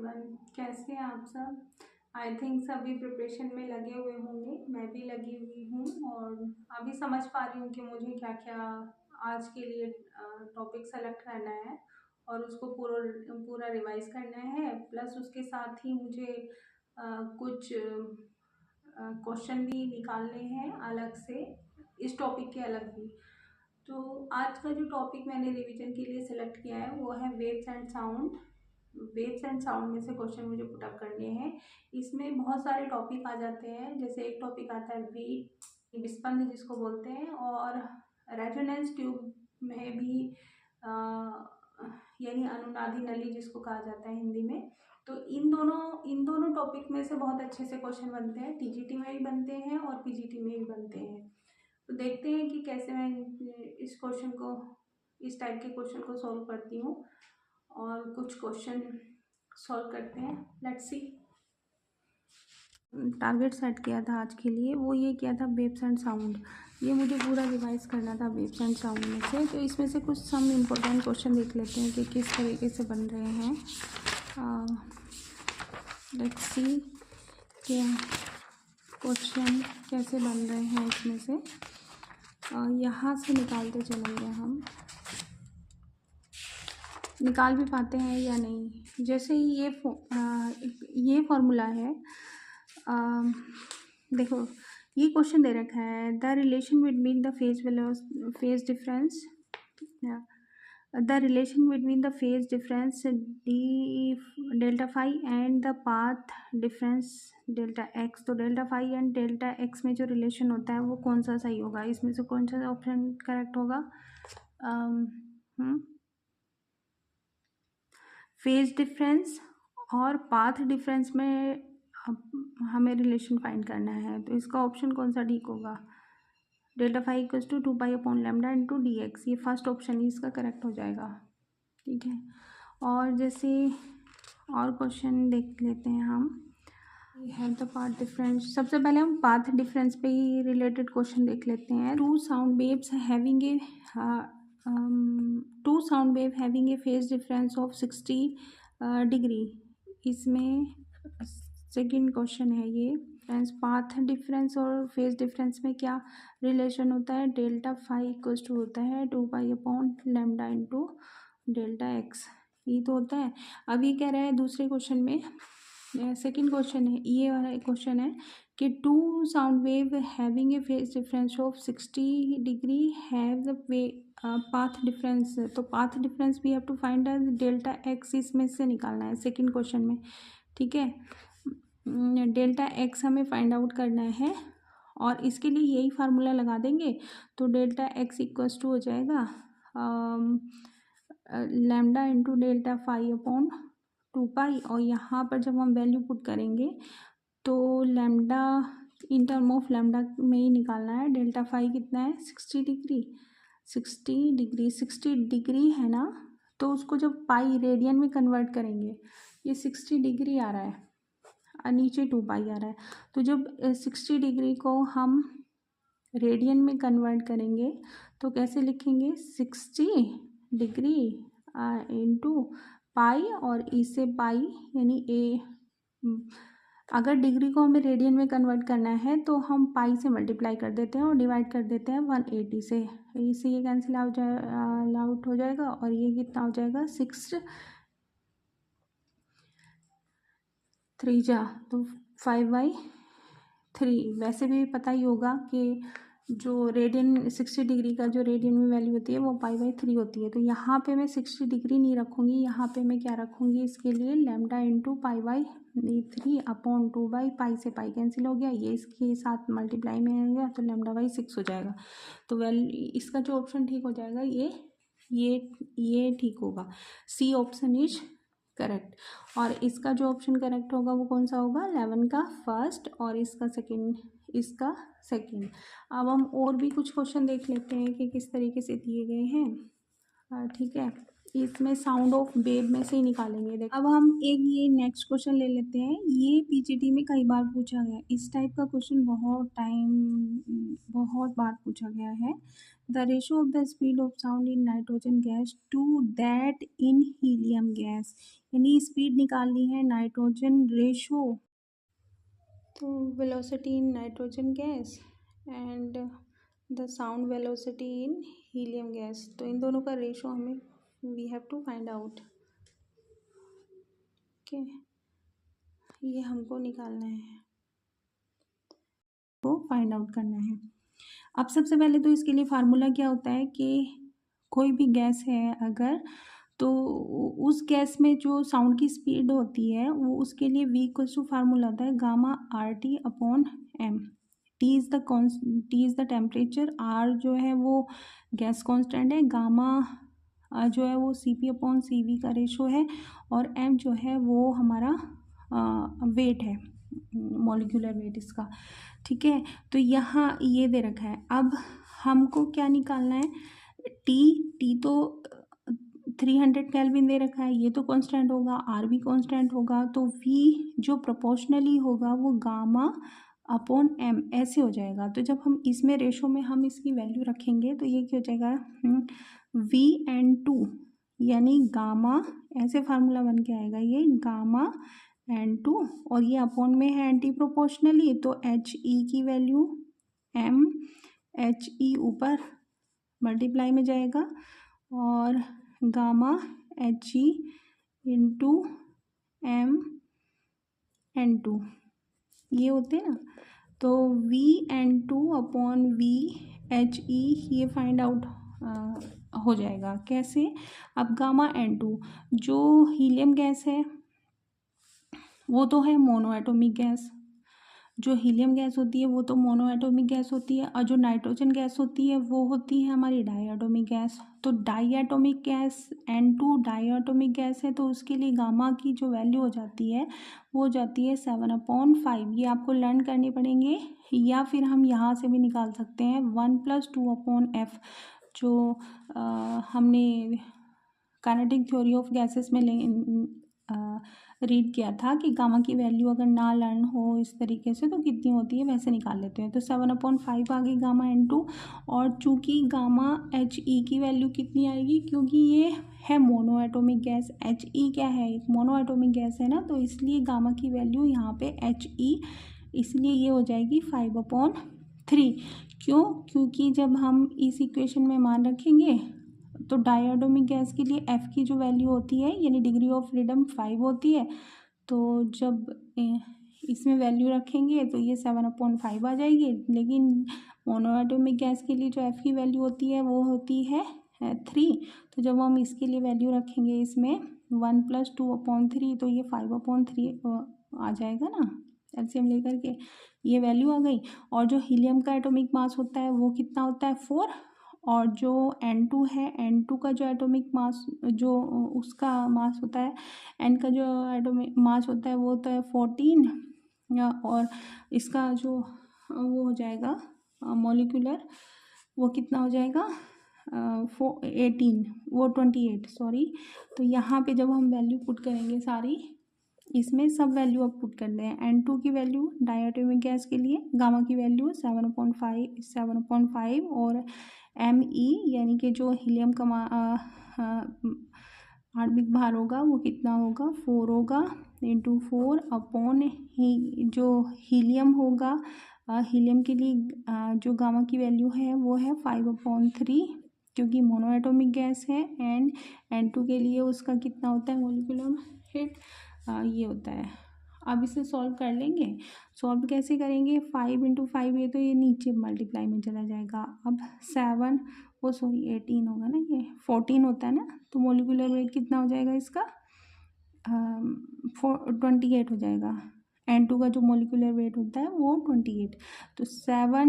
Everyone, कैसे हैं आप सब। आई थिंक सभी प्रिपरेशन में लगे हुए होंगे, मैं भी लगी हुई हूँ और अभी समझ पा रही हूँ कि मुझे क्या क्या आज के लिए टॉपिक सेलेक्ट करना है और उसको पूरा रिवाइज करना है। प्लस उसके साथ ही मुझे कुछ क्वेश्चन भी निकालने हैं अलग से, इस टॉपिक के अलग भी। तो आज का जो टॉपिक मैंने रिवीजन के लिए सिलेक्ट किया है वो है waves and sound. Waves and sound में से क्वेश्चन मुझे पुटअप करने हैं। इसमें बहुत सारे टॉपिक आ जाते हैं, जैसे एक टॉपिक आता है बीट, विस्पंद जिसको बोलते हैं, और रेजोनेंस ट्यूब में भी यानी अनुनादी नली जिसको कहा जाता है हिंदी में। तो इन दोनों टॉपिक में से बहुत अच्छे से क्वेश्चन बनते हैं, टीजीटी में भी बनते हैं और पीजीटी में भी बनते हैं। तो देखते हैं कि कैसे मैं इस टाइप के क्वेश्चन को सॉल्व करती हूँ और कुछ क्वेश्चन सॉल्व करते हैं। Let's see. टारगेट सेट किया था आज के लिए, वो ये किया था वेव्स एंड साउंड। ये मुझे पूरा रिवाइज करना था वेव्स एंड साउंड में से। तो इसमें से कुछ सम इम्पोर्टेंट क्वेश्चन देख लेते हैं कि किस तरीके से बन रहे हैं। लेट्स सी कि क्वेश्चन कैसे बन रहे हैं इसमें से। यहाँ से निकालते चलेंगे, हम निकाल भी पाते हैं या नहीं। जैसे ये फॉर्मूला है, देखो ये क्वेश्चन दे रखा है, the relation between the phase difference D delta phi and the path difference delta X. तो delta phi and delta X में जो रिलेशन होता है वो कौन सा सही होगा, इसमें से कौन सा ऑप्शन करेक्ट होगा। फेज डिफरेंस और पाथ डिफरेंस में हमें रिलेशन फाइंड करना है, तो इसका ऑप्शन कौन सा ठीक होगा। Delta phi equals to 2π/λ into D X, ये फर्स्ट ऑप्शन ही इसका करेक्ट हो जाएगा। ठीक है, और जैसे और क्वेश्चन देख लेते हैं हम। है द पाथ डिफरेंस, सबसे पहले हम पाथ डिफरेंस पे ही रिलेटेड क्वेश्चन देख लेते हैं। Two sound waves having a phase difference of 60 degree. इसमें सेकंड क्वेश्चन है ये, पाथ डिफरेंस और फेज डिफरेंस में क्या रिलेशन होता है। डेल्टा फाई इक्वल्स टू होता है 2π/λ इंटू डेल्टा एक्स, ये तो होता है। अब ये कह रहा है दूसरे क्वेश्चन में, सेकंड क्वेश्चन है, ये वाला क्वेश्चन है कि two sound wave having a phase difference of 60 degree have the path difference. तो path difference we have to find delta X, इसमें से निकालना है सेकंड क्वेश्चन में। ठीक है, डेल्टा एक्स हमें फाइंड आउट करना है और इसके लिए यही फार्मूला लगा देंगे। तो डेल्टा एक्स इक्वल्स टू हो जाएगा lambda into delta phi upon 2π, और यहाँ पर जब हम वैल्यू पुट करेंगे तो lambda in term of lambda में ही निकालना है। डेल्टा फाई कितना है 60 डिग्री, 60 डिग्री है ना, तो उसको जब पाई रेडियन में कन्वर्ट करेंगे, ये 60 डिग्री आ रहा है और नीचे 2π आ रहा है। तो जब 60 डिग्री को हम रेडियन में कन्वर्ट करेंगे तो कैसे लिखेंगे, 60 डिग्री इंटू पाई और इसे पाई, यानी ए, अगर डिग्री को हमें रेडियन में कन्वर्ट करना है तो हम पाई से मल्टीप्लाई कर देते हैं और डिवाइड कर देते हैं 180 से। इससे ये कैंसिल आउट हो जाएगा और ये कितना हो जाएगा 6 3 जा तो 5/3। वैसे भी पता ही होगा कि जो रेडियन 60 डिग्री का जो रेडियन में वैल्यू होती है वो π/3 होती है। तो यहाँ पे मैं 60 डिग्री नहीं रखूँगी, यहाँ पे मैं क्या रखूँगी, इसके लिए लैम्डा इंटू π/3 अपॉन 2/π से पाई कैंसिल हो गया, ये इसके साथ मल्टीप्लाई में आएगा तो λ/6 हो जाएगा। तो इसका जो ऑप्शन ठीक हो जाएगा ये ठीक होगा, सी ऑप्शन इज करेक्ट। और इसका जो ऑप्शन करेक्ट होगा वो कौन सा होगा, 11 का फर्स्ट और इसका सेकंड। अब हम और भी कुछ क्वेश्चन देख लेते हैं कि किस तरीके से दिए गए हैं। ठीक है, इसमें साउंड ऑफ वेव में से ही निकालेंगे। देख अब हम एक ये नेक्स्ट क्वेश्चन ले लेते हैं। ये पीजीटी में कई बार पूछा गया, इस टाइप का क्वेश्चन बहुत बार पूछा गया है। The ratio of the speed of sound in nitrogen gas to that in helium gas, यानी स्पीड निकालनी है नाइट्रोजन रेशो, तो velocity in nitrogen gas and the sound velocity in helium gas, तो इन दोनों का रेशो हमें we have to find out. Okay, ये हमको निकालना है, को फाइंड आउट करना है। अब सबसे पहले तो इसके लिए फार्मूला क्या होता है कि कोई भी गैस है अगर, तो उस गैस में जो साउंड की स्पीड होती है वो उसके लिए v इक्वल्स टू फार्मूला होता है gamma R T upon M. T is the temperature, R जो है वो गैस कांस्टेंट है, गामा जो है वो C P upon C V का रेशो है, और एम जो है वो हमारा वेट है, मॉलिक्यूलर वेट इसका। ठीक है, तो यहाँ ये दे रखा है। अब हमको क्या निकालना है, टी तो 300 केल्विन दे रखा है, ये तो कांस्टेंट होगा, आर भी कांस्टेंट होगा, तो वी जो प्रोपोर्शनली होगा वो गामा अपॉन एम ऐसे हो जाएगा। तो जब हम इसमें रेशो में हम इसकी वैल्यू रखेंगे तो ये क्या हो जाएगा, वी एन टू यानी गामा, ऐसे फार्मूला बन के आएगा ये गामा एन टू, और ये अपॉन में है एंटी प्रोपोर्शनली, तो एच ई की वैल्यू एम एच ई ऊपर मल्टीप्लाई में जाएगा, और gamma H E into M N two ये होते हैं ना, तो V N two upon V H E ये फाइंड आउट हो जाएगा। कैसे, अब गामा एन टू जो हीलियम गैस है वो तो है मोनो एटॉमिक गैस, जो हीलियम गैस होती है वो तो मोनो एटॉमिक गैस होती है, और जो नाइट्रोजन गैस होती है वो होती है हमारी डाई एटॉमिक गैस। तो di atomic gas N2 di atomic gas है, तो उसके लिए गामा की जो वैल्यू हो जाती है वो हो जाती है 7/5। ये आपको लर्न करने पड़ेंगे, या फिर हम यहाँ से भी निकाल सकते हैं 1+2/F, जो हमने काइनेटिक थ्योरी ऑफ गैसेस में रीड किया था कि गामा की वैल्यू अगर ना लर्न हो इस तरीके से तो कितनी होती है वैसे निकाल लेते हैं। तो 7/5 आ गई गामा N2, और चूंकि गामा एच ई की वैल्यू कितनी आएगी, क्योंकि ये है mono atomic gas, H E क्या है, एक मोनो एटॉमिक गैस है ना, तो इसलिए गामा की वैल्यू यहाँ पे एच ई, इसलिए ये हो जाएगी 5/3। क्यों, क्योंकि जब हम इस इक्वेशन में मान रखेंगे तो डाई एटॉमिक गैस के लिए एफ़ की जो वैल्यू होती है यानी डिग्री ऑफ फ्रीडम 5 होती है, तो जब इसमें वैल्यू रखेंगे तो ये 7/5 आ जाएगी। लेकिन मोनो एटॉमिक गैस के लिए जो एफ़ की वैल्यू होती है वो होती है 3, तो जब हम इसके लिए वैल्यू रखेंगे इसमें 1+2/3 तो ये 5/3 आ जाएगा ना, एलसीएम लेकर के ये वैल्यू आ गई। और जो हीलियम का एटॉमिक मास होता है वो कितना होता है 4, और जो N2 है, N2 का जो एटॉमिक मास जो उसका मास होता है, N का जो एटॉमिक मास होता है वो होता है 14, और इसका जो वो हो जाएगा मॉलिक्यूलर, वो कितना हो जाएगा 18, वो 28 सॉरी। तो यहाँ पे जब हम वैल्यू पुट करेंगे सारी, इसमें सब वैल्यू अब पुट कर दें। N2 की वैल्यू डाई एटॉमिक गैस के लिए गामा की वैल्यू 7/5 और एम ई यानी कि जो हीलियम का आणविक भार होगा वो कितना होगा 4 होगा, इंटू 4 अपॉन जो हीलियम होगा, हीलियम के लिए जो गामा की वैल्यू है वो है 5/3 क्योंकि मोनो एटॉमिक गैस है, एंड N2 के लिए उसका कितना होता है मॉलिक्यूलर वेट ये होता है। अब इसे सॉल्व कर लेंगे। सॉल्व कैसे करेंगे, 5 × 5 ये तो ये नीचे मल्टीप्लाई में चला जाएगा। अब 7 वो सॉरी 18 होगा ना, ये 14 होता है ना, तो मॉलिक्यूलर वेट कितना हो जाएगा इसका 28 हो जाएगा। N2 का जो मॉलिक्यूलर वेट होता है वो 28, तो 7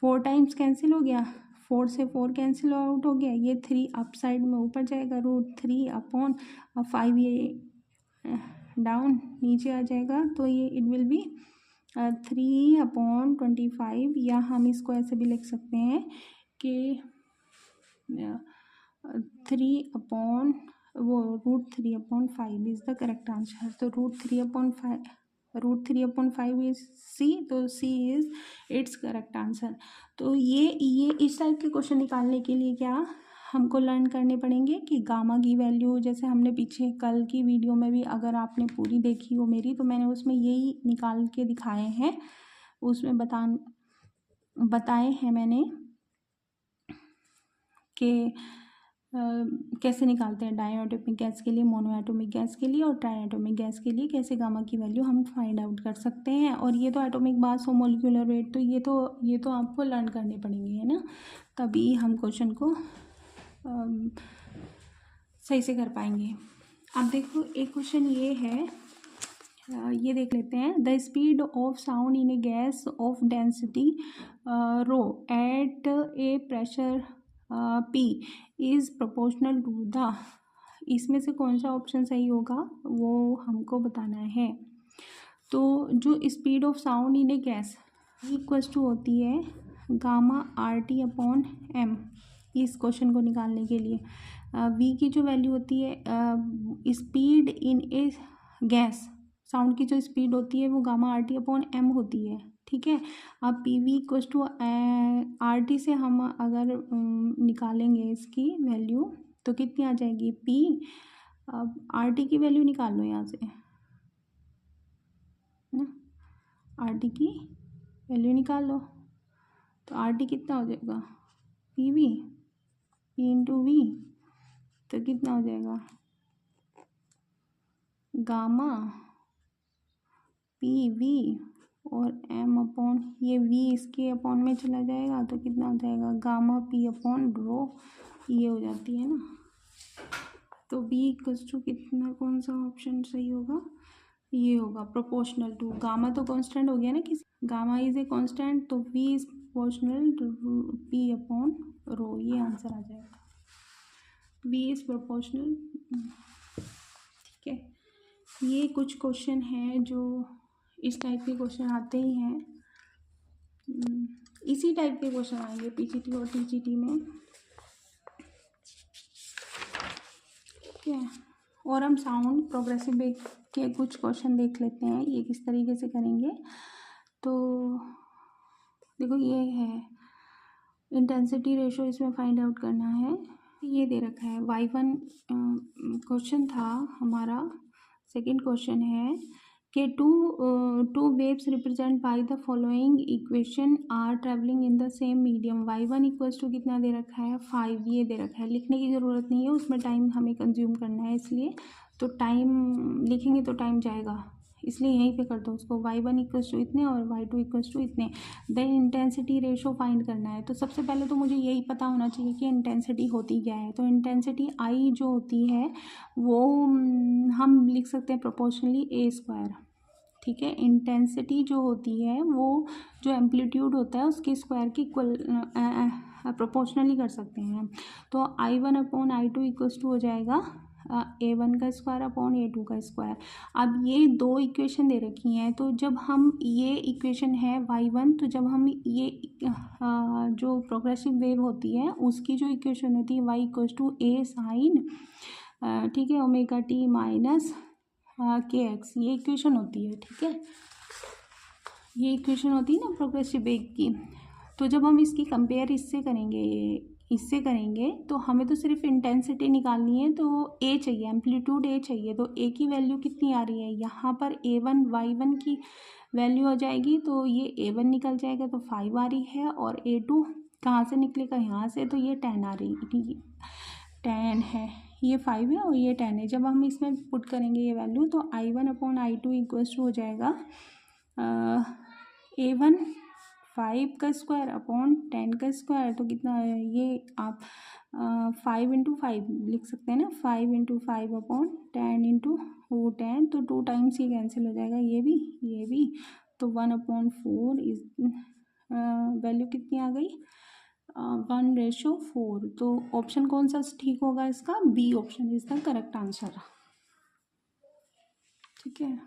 4 टाइम्स कैंसिल हो गया, 4 से 4 कैंसिल आउट हो गया, ये 3 अप साइड में ऊपर जाएगा, √3/5 ये डाउन नीचे आ जाएगा, तो ये इट विल बी 3/25, या हम इसको ऐसे भी लिख सकते हैं कि 3 वो √3/5 इज़ द करेक्ट आंसर। तो √3/5 इज सी, तो सी इज़ इट्स करेक्ट आंसर। तो ये इस टाइप के क्वेश्चन निकालने के लिए क्या हमको लर्न करने पड़ेंगे कि गामा की वैल्यू, जैसे हमने पीछे कल की वीडियो में भी अगर आपने पूरी देखी हो मेरी, तो मैंने उसमें यही निकाल के दिखाए हैं, उसमें बताए हैं मैंने कि कैसे निकालते हैं डायटोमिक गैस के लिए, मोनोएटोमिक गैस के लिए और ट्राइएटोमिक गैस के लिए कैसे गामा की वैल्यू हम फाइंड आउट कर सकते हैं। और ये तो एटॉमिक मास और मोलिकुलर वेट, तो ये तो आपको लर्न करने पड़ेंगे, है ना, तभी हम क्वेश्चन को सही से कर पाएंगे। अब देखो एक क्वेश्चन ये है, ये देख लेते हैं। The speed of sound in a gas of density rho at a pressure P is proportional to the, इसमें से कौन सा ऑप्शन सही होगा वो हमको बताना है। तो जो speed of sound in a gas equals to होती है गामा RT/m, इस क्वेश्चन को निकालने के लिए V की जो वैल्यू होती है, speed in a gas, sound की जो स्पीड होती है वो गामा RT/m होती है, ठीक है। अब PV इक्वल्स टू RT से हम अगर निकालेंगे इसकी वैल्यू तो कितनी आ जाएगी P। अब RT की वैल्यू निकाल लो यहाँ से, ना, RT की वैल्यू निकाल लो, तो RT कितना हो जाएगा PV P इंटू V, तो कितना हो जाएगा गामा PV और m/, ये V इसके अपॉन में चला जाएगा तो कितना हो जाएगा गामा P/ρ, ये हो जाती है ना। तो B इक्वल्स टू कितना, कौन सा ऑप्शन सही होगा, ये होगा प्रोपोर्शनल टू, गामा तो कांस्टेंट हो गया ना, किसी गामा इज ए कांस्टेंट, तो V is proportional to P/ρ, ये आंसर आ जाएगा, V इज प्रोपोर्शनल, ठीक है। ये कुछ क्वेश्चन हैं जो इस टाइप के क्वेश्चन आते ही हैं, इसी टाइप के क्वेश्चन आएंगे PGT और TGT में, ठीक है। और हम साउंड प्रोग्रेसिव वेव के कुछ क्वेश्चन देख लेते हैं, ये किस तरीके से करेंगे। तो देखो ये है इंटेंसिटी रेशो, इसमें फाइंड आउट करना है, ये दे रखा है y1 क्वेश्चन था हमारा, सेकंड क्वेश्चन है कि two waves represent by the following equation are travelling in the same medium, y1 equals to कितना दे रखा है 5, ये दे रखा है, लिखने की ज़रूरत नहीं है, उसमें टाइम हमें कंज्यूम करना है, इसलिए तो टाइम लिखेंगे तो टाइम जाएगा, इसलिए यहीं पे कर दो उसको, y1 इक्वल्स टू इतने और y2 इक्वल्स टू इतने। देन इंटेंसिटी रेशो फाइंड करना है, तो सबसे पहले तो मुझे यही पता होना चाहिए कि इंटेंसिटी होती क्या है। तो इंटेंसिटी I जो होती है वो हम लिख सकते हैं प्रोपोर्शनली A², ठीक है। इंटेंसिटी जो होती है वो जो एम्पलीट्यूड होता है उसके स्क्वायर की इक्वल प्रोपोर्शनली कर सकते हैं। तो I1/I2 इक्वल्स टू हो जाएगा A1 का स्क्वायर अपॉन A2 का स्क्वायर। अब ये दो इक्वेशन दे रखी हैं, तो जब हम ये इक्वेशन है y1, तो जब हम ये जो प्रोग्रेसिव वेव होती है उसकी जो इक्वेशन होती है y equals to A sine, ठीक है, ओमेगा t माइनस kx, ये इक्वेशन होती है, ठीक है, ये इक्वेशन होती है ना प्रोग्रेसिव वेव की। तो जब हम इसकी कंपेयर इससे करेंगे तो हमें तो सिर्फ इंटेंसिटी निकालनी है, तो A चाहिए, एम्पलीट्यूड A चाहिए, तो A की वैल्यू कितनी आ रही है यहाँ पर A1 y1 की वैल्यू हो जाएगी, तो ये A1 निकल जाएगा तो 5 आ रही है, और A2 कहाँ से निकलेगा यहाँ से, तो ये 10 आ रही है, 10 है, ये 5 है और ये 10 है। जब हम इसमें पुट करेंगे ये वैल्यू तो I1/I2 इक्वल्स टू हो जाएगा A1 5 का स्क्वायर अपॉन 10 का स्क्वायर, तो कितना है ये आप 5 इंटू 5 लिख सकते हैं ना, 5 इंटू 5 अपॉन 10 इंटू 10, तो 2 टाइम्स ये कैंसिल हो जाएगा, ये भी, तो 1/4 इज वैल्यू कितनी आ गई 1/4। तो ऑप्शन कौन सा ठीक होगा इसका, B option is the correct answer, ठीक है।